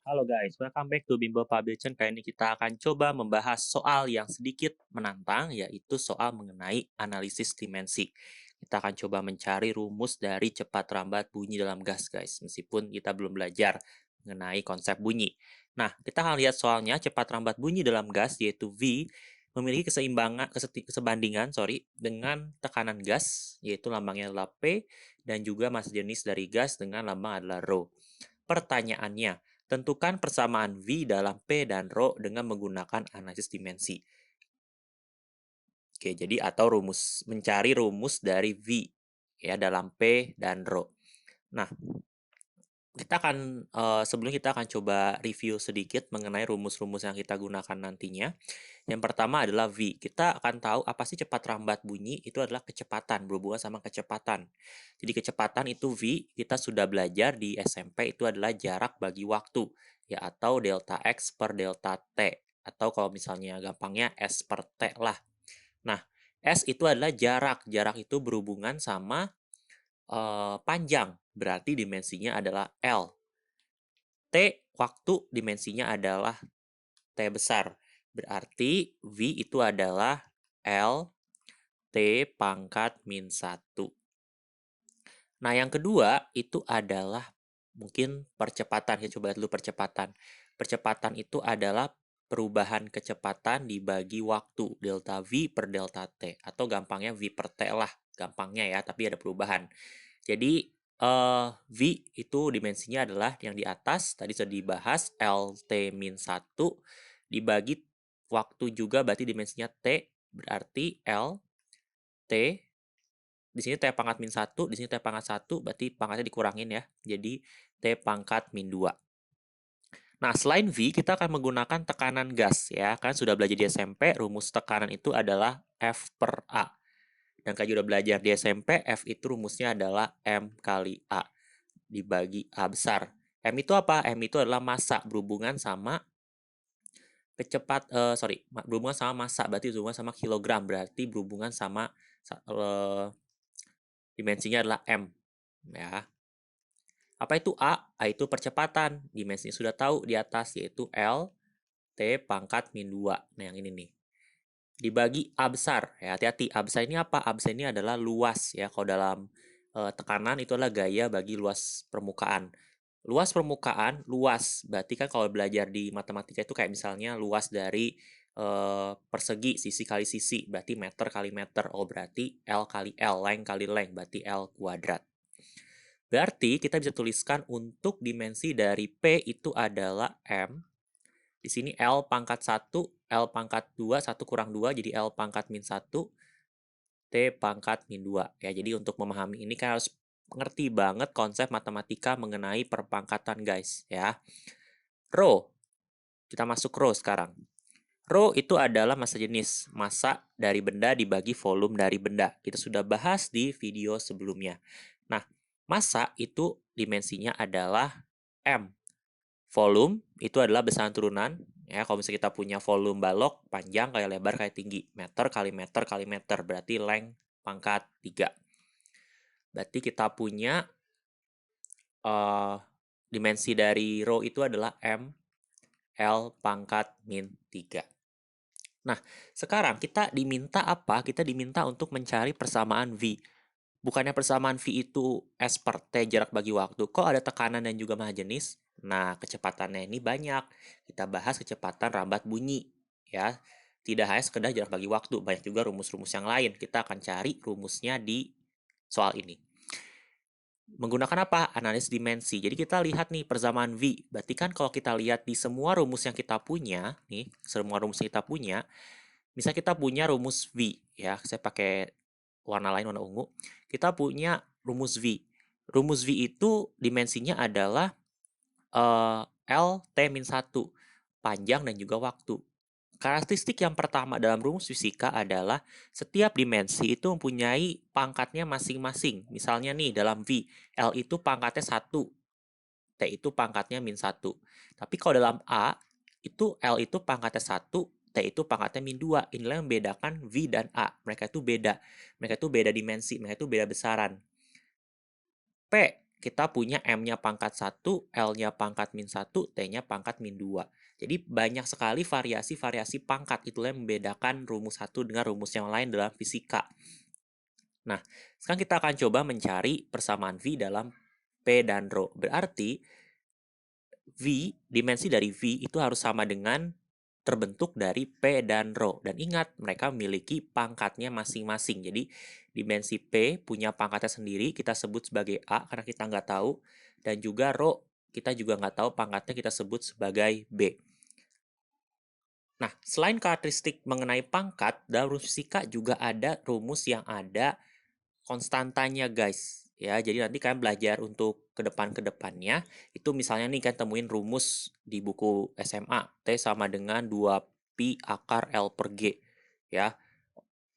Halo guys, welcome back to Bimbel Publication. Kali ini kita akan coba membahas soal yang sedikit menantang, yaitu soal mengenai analisis dimensi. Kita akan coba mencari rumus dari cepat lambat bunyi dalam gas, guys. Meskipun kita belum belajar mengenai konsep bunyi. Nah, kita akan lihat soalnya cepat lambat bunyi dalam gas, yaitu V, memiliki kesebandingan dengan tekanan gas, yaitu lambangnya adalah P, dan juga massa jenis dari gas dengan lambang adalah rho. Pertanyaannya, tentukan persamaan V dalam P dan Rho dengan menggunakan analisis dimensi. Oke, jadi atau mencari rumus dari V ya dalam P dan Rho. Nah, sebelum kita akan coba review sedikit mengenai rumus-rumus yang kita gunakan nantinya. Yang pertama adalah V. Kita akan tahu apa sih cepat lambat bunyi, itu adalah kecepatan, berhubungan sama kecepatan. Jadi kecepatan itu V, kita sudah belajar di SMP itu adalah jarak bagi waktu, ya atau delta X per delta T. Atau kalau misalnya gampangnya S per T lah. Nah, S itu adalah jarak. Jarak itu berhubungan sama panjang, berarti dimensinya adalah L. T, waktu dimensinya adalah T besar. Berarti V itu adalah L T pangkat min 1. Nah, yang kedua itu adalah mungkin percepatan. Kita coba lihat dulu percepatan. Percepatan itu adalah perubahan kecepatan dibagi waktu, delta V per delta T. Atau gampangnya V per T lah, gampangnya ya, tapi ada perubahan. Jadi, V itu dimensinya adalah yang di atas, tadi sudah dibahas, LT min 1, dibagi waktu juga berarti dimensinya T, berarti L, T, di sini T pangkat min 1, di sini T pangkat 1, berarti pangkatnya dikurangin ya, jadi T pangkat min 2. Nah, selain V, kita akan menggunakan tekanan gas ya, kan sudah belajar di SMP, rumus tekanan itu adalah F per A. Dan kalian udah belajar di SMP, F itu rumusnya adalah M kali A dibagi A besar. M itu apa? M itu adalah massa berhubungan sama berhubungan sama massa, berarti berhubungan sama kilogram, berarti berhubungan sama dimensinya adalah M. Ya. Apa itu A? A itu percepatan, dimensinya sudah tahu di atas, yaitu L T pangkat min 2. Nah, yang ini nih. Dibagi A besar, ya hati-hati, A besar ini apa? A besar ini adalah luas ya, kalau dalam tekanan itu adalah gaya bagi luas permukaan. Luas permukaan, luas, berarti kan kalau belajar di matematika itu kayak misalnya luas dari persegi, sisi kali sisi, berarti meter kali meter, oh berarti L kali L, length kali length, berarti L kuadrat. Berarti kita bisa tuliskan untuk dimensi dari P itu adalah M. Di sini L pangkat 1, L pangkat 2, 1 kurang 2, jadi L pangkat min 1, T pangkat min 2. Ya, jadi untuk memahami ini kan harus ngerti banget konsep matematika mengenai perpangkatan, guys. Ya. Rho, kita masuk rho sekarang. Rho itu adalah massa jenis, massa dari benda dibagi volume dari benda. Kita sudah bahas di video sebelumnya. Nah, massa itu dimensinya adalah M. Volume itu adalah besaran turunan. Ya, kalau misalnya kita punya volume balok, panjang kali lebar kali tinggi. Meter kali meter kali meter, berarti length pangkat 3. Berarti kita punya dimensi dari rho itu adalah M L pangkat min 3. Nah, sekarang kita diminta apa? Kita diminta untuk mencari persamaan V. Bukannya persamaan V itu S per T jarak bagi waktu, kok ada tekanan dan juga massa jenis? Nah, kecepatannya ini banyak. Kita bahas kecepatan rambat bunyi. Ya, tidak hanya sekedar jarak bagi waktu, banyak juga rumus-rumus yang lain. Kita akan cari rumusnya di soal ini. Menggunakan apa? Analisis dimensi. Jadi kita lihat nih persamaan V. Berarti kan kalau kita lihat di semua rumus yang kita punya, nih, semua rumus yang kita punya, misal kita punya rumus V, ya, saya pakai warna lain, warna ungu. Kita punya rumus V. Rumus V itu dimensinya adalah L T-1, panjang dan juga waktu. Karakteristik yang pertama dalam rumus fisika adalah setiap dimensi itu mempunyai pangkatnya masing-masing. Misalnya nih dalam V, L itu pangkatnya 1, T itu pangkatnya min 1. Tapi kalau dalam A, itu L itu pangkatnya 1, T itu pangkatnya min 2. Inilah yang membedakan V dan A. Mereka itu beda. Mereka itu beda dimensi, mereka itu beda besaran. P, kita punya M-nya pangkat 1, L-nya pangkat min 1, T-nya pangkat min 2. Jadi banyak sekali variasi-variasi pangkat, itulah yang membedakan rumus satu dengan rumus yang lain dalam fisika. Nah, sekarang kita akan coba mencari persamaan V dalam P dan Rho. Berarti V, dimensi dari V itu harus sama dengan terbentuk dari P dan Rho. Dan ingat, mereka memiliki pangkatnya masing-masing. Jadi, dimensi P punya pangkatnya sendiri, kita sebut sebagai A karena kita nggak tahu. Dan juga Rho, kita juga nggak tahu pangkatnya, kita sebut sebagai B. Nah, selain karakteristik mengenai pangkat, dalam rumus fisika juga ada rumus yang ada konstantanya guys. Ya, jadi nanti kalian belajar untuk kedepannya, itu misalnya nih kan temuin rumus di buku SMA, T sama dengan 2 pi akar L per G. Ya.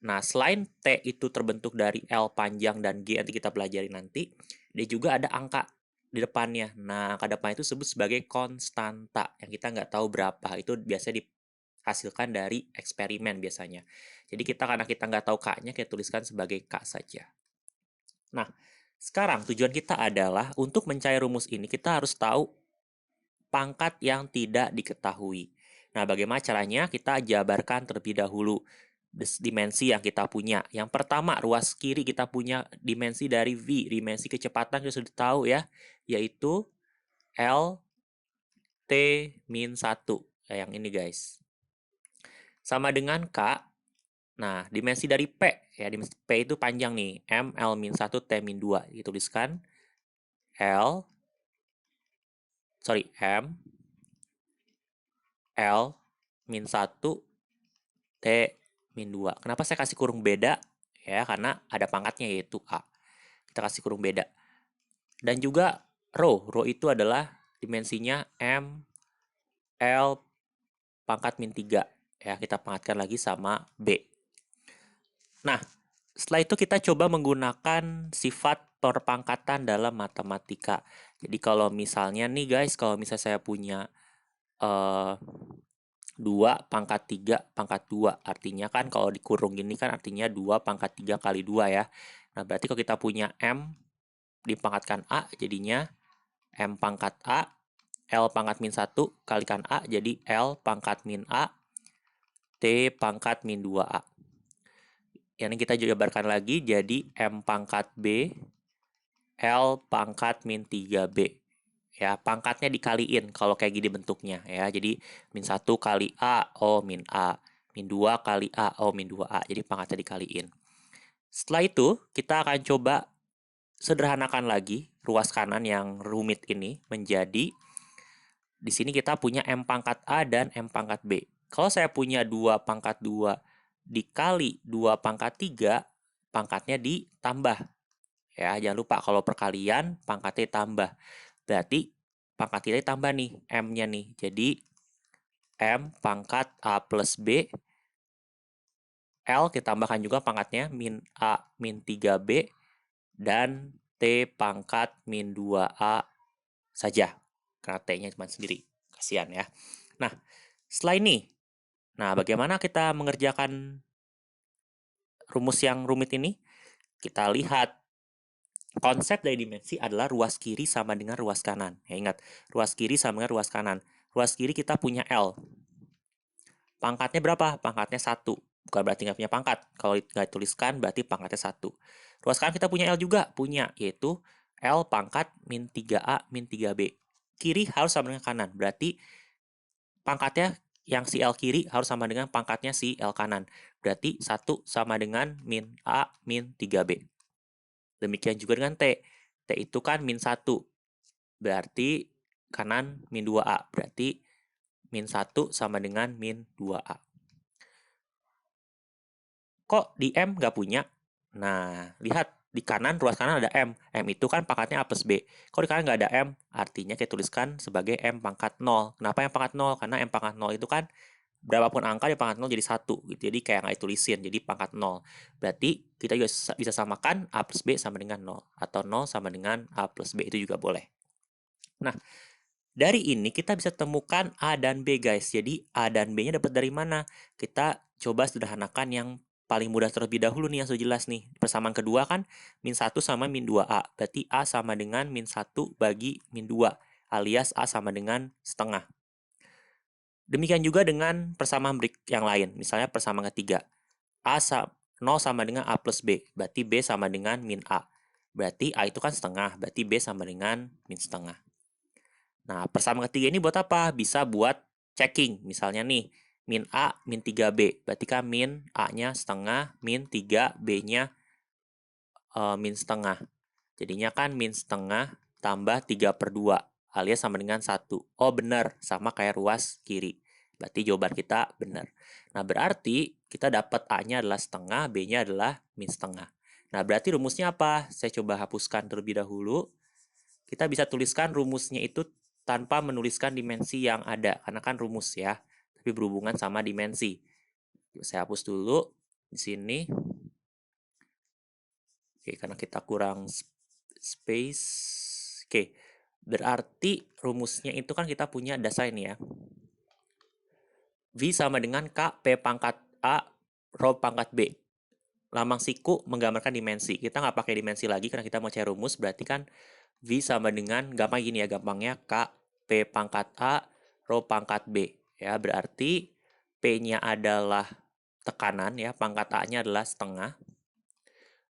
Nah, selain T itu terbentuk dari L panjang dan G nanti kita pelajari nanti, dia juga ada angka di depannya. Nah, angka depan itu disebut sebagai konstanta yang kita nggak tahu berapa. Itu biasanya dihasilkan dari eksperimen biasanya. Jadi karena kita nggak tahu K-nya, kita tuliskan sebagai K saja. Nah, sekarang tujuan kita adalah untuk mencari rumus ini kita harus tahu pangkat yang tidak diketahui. Nah, bagaimana caranya? Kita jabarkan terlebih dahulu dimensi yang kita punya. Yang pertama, ruas kiri kita punya dimensi dari V, dimensi kecepatan kita sudah tahu ya, yaitu L T min 1. Yang ini guys. Sama dengan K. Nah, dimensi dari P, ya dimensi P itu panjang nih, M L min 1 T min 2. Dituliskan M L min 1 T min 2. Kenapa saya kasih kurung beda? Ya, karena ada pangkatnya yaitu A. Kita kasih kurung beda. Dan juga rho itu adalah dimensinya M L pangkat min 3. Ya, kita pangkatkan lagi sama B. Nah, setelah itu kita coba menggunakan sifat perpangkatan dalam matematika. Jadi kalau misalnya nih guys, kalau misalnya saya punya 2 pangkat 3 pangkat 2. Artinya kan kalau dikurung gini kan artinya 2 pangkat 3 kali 2 ya. Nah, berarti kalau kita punya M dipangkatkan A jadinya M pangkat A, L pangkat min 1 kalikan A jadi L pangkat min A, T pangkat min 2A. Yang ini kita jabarkan lagi jadi M pangkat B, L pangkat min 3B. Ya, pangkatnya dikaliin kalau kayak gini bentuknya ya. Jadi min 1 kali A, O min A. Min 2 kali A, O min 2A. Jadi pangkatnya dikaliin. Setelah itu, kita akan coba sederhanakan lagi ruas kanan yang rumit ini menjadi di sini kita punya M pangkat A dan M pangkat B. Kalau saya punya 2 pangkat 2 dikali 2 pangkat 3, pangkatnya ditambah. Ya, jangan lupa kalau perkalian pangkatnya tambah. Berarti pangkat kita tambah nih, M-nya nih. Jadi, M pangkat A plus B. L kita tambahkan juga pangkatnya, min A min 3B. Dan T pangkat min 2A saja. Karena T-nya cuma sendiri. Kasihan ya. Nah, setelah ini. Nah, bagaimana kita mengerjakan rumus yang rumit ini? Kita lihat. Konsep dari dimensi adalah ruas kiri sama dengan ruas kanan. Ya, ingat, ruas kiri sama dengan ruas kanan. Ruas kiri kita punya L. Pangkatnya berapa? Pangkatnya 1. Bukan berarti nggak punya pangkat. Kalau nggak dituliskan berarti pangkatnya 1. Ruas kanan kita punya L juga. Punya, yaitu L pangkat min 3A min 3B. Kiri harus sama dengan kanan. Berarti pangkatnya yang si L kiri harus sama dengan pangkatnya si L kanan. Berarti 1 sama dengan min A min 3B. Demikian juga dengan T. T itu kan min 1. Berarti kanan min 2A. Berarti min 1 sama dengan min 2A. Kok di M nggak punya? Nah, lihat. Di kanan, ruas kanan ada M. M itu kan pangkatnya A plus B. Kalau di kanan nggak ada M, artinya kita tuliskan sebagai M pangkat 0. Kenapa M pangkat 0? Karena M pangkat 0 itu kan berapapun angka di pangkat 0 jadi 1. Gitu. Jadi kayak nggak ditulisin, jadi pangkat 0. Berarti kita juga bisa samakan A plus B sama dengan 0. Atau 0 sama dengan A plus B, itu juga boleh. Nah, dari ini kita bisa temukan A dan B guys. Jadi A dan B-nya dapat dari mana? Kita coba sederhanakan yang paling mudah terlebih dahulu nih yang sudah jelas nih. Persamaan kedua kan min 1 sama min 2A. Berarti A sama dengan min 1 bagi min 2, alias A sama dengan setengah. Demikian juga dengan persamaan yang lain. Misalnya persamaan ketiga. 0 sama dengan A plus B. Berarti B sama dengan min A. Berarti A itu kan setengah. Berarti B sama dengan min setengah. Nah, persamaan ketiga ini buat apa? Bisa buat checking. Misalnya nih, min A, min 3B. Berarti kan min A-nya setengah, min 3, B-nya min setengah. Jadinya kan min setengah tambah 3/2, alias sama dengan 1. Oh benar, sama kayak ruas kiri. Berarti jawaban kita benar. Nah, berarti kita dapat A-nya adalah setengah, B-nya adalah min setengah. Nah, berarti rumusnya apa? Saya coba hapuskan terlebih dahulu. Kita bisa tuliskan rumusnya itu tanpa menuliskan dimensi yang ada, karena kan rumus ya, tapi berhubungan sama dimensi. Saya hapus dulu di sini. Oke, karena kita kurang space. Oke, berarti rumusnya itu kan kita punya dasar ini ya. V sama dengan K P pangkat A rho pangkat B. Lambang siku menggambarkan dimensi. Kita nggak pakai dimensi lagi karena kita mau cari rumus. Berarti kan V sama dengan, gampang gini ya, gampangnya K P pangkat A rho pangkat B. Ya, berarti P-nya adalah tekanan ya, pangkat A-nya adalah setengah.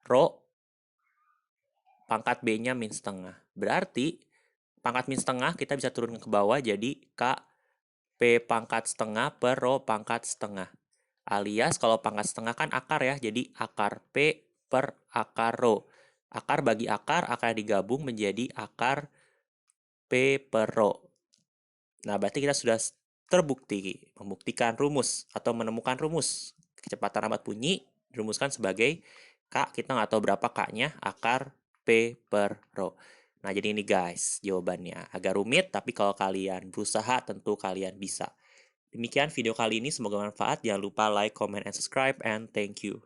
Rho pangkat B-nya min setengah. Berarti pangkat min setengah kita bisa turunkan ke bawah jadi K P pangkat setengah per rho pangkat setengah. Alias kalau pangkat setengah kan akar ya, jadi akar P per akar rho. Akar bagi akar digabung menjadi akar P per rho. Nah, berarti kita sudah terbukti membuktikan rumus atau menemukan rumus kecepatan lambat bunyi dirumuskan sebagai K, kita nggak tahu berapa K-nya, akar P per rho. Nah, jadi ini guys jawabannya. Agak rumit, tapi kalau kalian berusaha tentu kalian bisa. Demikian video kali ini, semoga bermanfaat. Jangan lupa like, comment, and subscribe, and thank you.